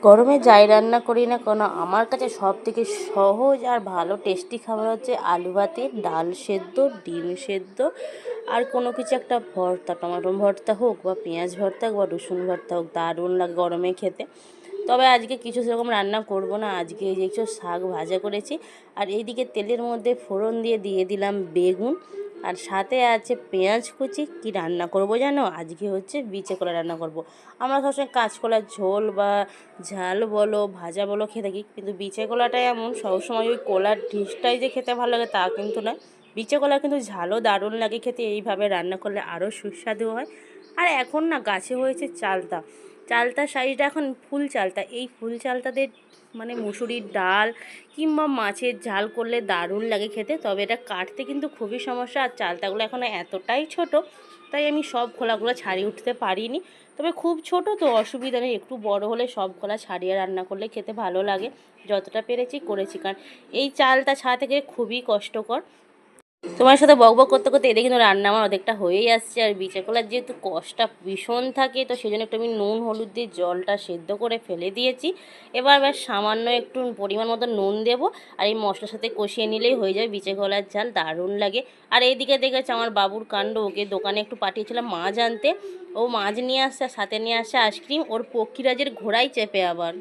গরমে যাই রান্না করি না কেন আমার কাছে সবথেকে সহজ আর ভালো টেস্টি খাবার হচ্ছে আলু ভাতে ডাল সেদ্ধ, ডিম সেদ্ধ আর কোনো কিছু একটা ভর্তা, টমেটো ভর্তা হোক বা পেঁয়াজ ভর্তা হোক বা রসুন ভর্তা হোক, দারুণ লাগে গরমে খেতে। তবে আজকে কিছু সেরকম রান্না করব না, আজকে এই যে একটু শাক ভাজা করেছি আর এইদিকে তেলের মধ্যে ফোড়ন দিয়ে দিলাম বেগুন আর সাথে আছে পেঁয়াজ কুচি। কি রান্না করব জানো? আজকে হচ্ছে বিচে কলা রান্না করব। আমরা সবসময় কাঁচকলার ঝোল বা ঝাল বলো ভাজা বলো খেয়ে থাকি, কিন্তু বিচে কলাটাই এমন সবসময় ওই কলার ডিশটাই যে খেতে ভালো লাগে তা কিন্তু নয়। বিচে কলা কিন্তু ঝালও দারুণ লাগে খেতে, এইভাবে রান্না করলে আরও সুস্বাদু হয়। আর এখন না গাছে হয়েছে চালতা, চালতার সাইজটা এখন ফুল চালতা, এই ফুল চালতাদের মানে মুসুরির ডাল কিংবা মাছের ঝাল করলে দারুণ লাগে খেতে। তবে এটা কাটতে কিন্তু খুবই সমস্যা, আর চালতাগুলো এখন এতটাই ছোট তাই আমি সব খোলাগুলো ছাড়িয়ে উঠতে পারিনি। তবে খুব ছোট তো অসুবিধা নেই, একটু বড় হলে সব খোলা ছাড়িয়ে রান্না করলে খেতে ভালো লাগে। যতটা পেরেছি করেছি, কারণ এই চালটা ছাড়া থেকে খুবই কষ্টকর। তোমার সাথে বকবক করতে করতে এদিকে কিন্তু রান্না আমার অর্ধেকটা হয়েই আসছে। আর বিচে কলার যেহেতু কষটা ভীষণ থাকে, তো সেই জন্য একটু আমি নুন হলুদ দিয়ে জলটা সেদ্ধ করে ফেলে দিয়েছি। এবার সামান্য একটু পরিমাণ মতো নুন দেবো আর এই মশলার সাথে কষিয়ে নিলেই হয়ে যায় বিচে কলার ঝাল, দারুণ লাগে। আর এইদিকে দেখেছি আমার বাবুর কাণ্ড, ওকে দোকানে একটু পাঠিয়েছিলাম মাছ আনতে, ও মাছ নিয়ে আসছে আর সাথে নিয়ে আসছে আইসক্রিম, ওর পক্ষীরাজের ঘোড়ায় চেপে আবার।